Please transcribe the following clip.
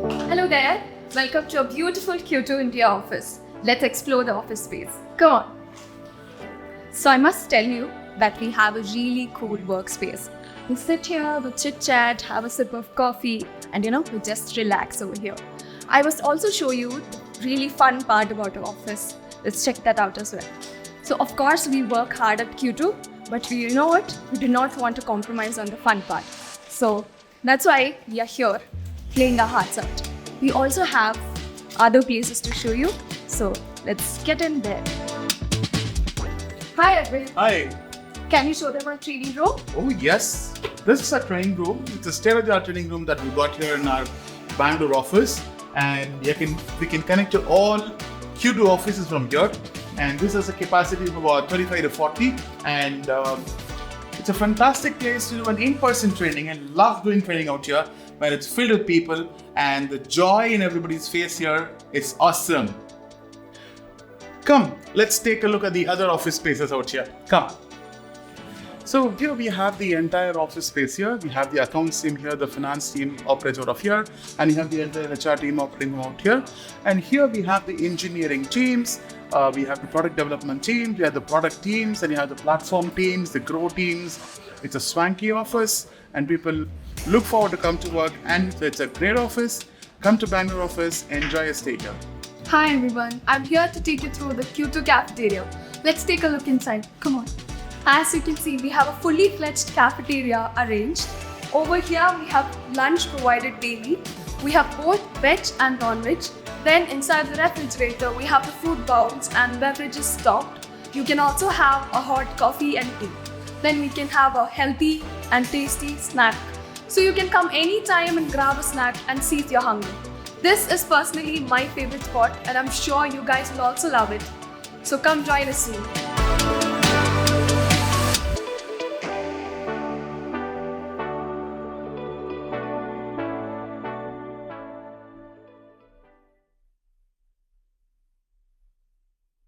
Hello there. Welcome to a beautiful Q2 India office. Let's explore the office space. Come on. So I must tell you that we have a really cool workspace. We sit here, we chit chat, have a sip of coffee, and we just relax over here. I must also show you the really fun part about our office. Let's check that out as well. So of course we work hard at Q2, but you know what? We do not want to compromise on the fun part. So that's why we are here, playing our hearts out. We also have other places to show you, so let's get in there. Hi Edwin. Hi. Can you show them our training room? Oh yes, this is a training room. It's a state-of-the-art training room that we got here in our Bangalore office, and we can connect to all Q2 offices from here. And this has a capacity of about 35 to 40, and it's a fantastic place to do an in-person training. And love doing training out here, where it's filled with people, and the joy in everybody's face here is awesome. Come, let's take a look at the other office spaces out here. Come. So here we have the entire office space here. We have the accounts team here, the finance team operates out of here, and you have the entire HR team operating out here. And here we have the engineering teams, we have the product development team, we have the product teams, and you have the platform teams, the grow teams. It's a swanky office, and people look forward to come to work, and it's a great office. Come to Bangalore office, enjoy a stay here. Hi everyone, I'm here to take you through the Q2 cafeteria. Let's take a look inside. Come on. As you can see, we have a fully fledged cafeteria arranged. Over here, we have lunch provided daily. We have both veg and non-veg. Then inside the refrigerator, we have the food bowls and beverages stocked. You can also have a hot coffee and tea. Then we can have a healthy and tasty snack. So you can come anytime and grab a snack and see if you're hungry. This is personally my favorite spot, and I'm sure you guys will also love it. So come join us soon.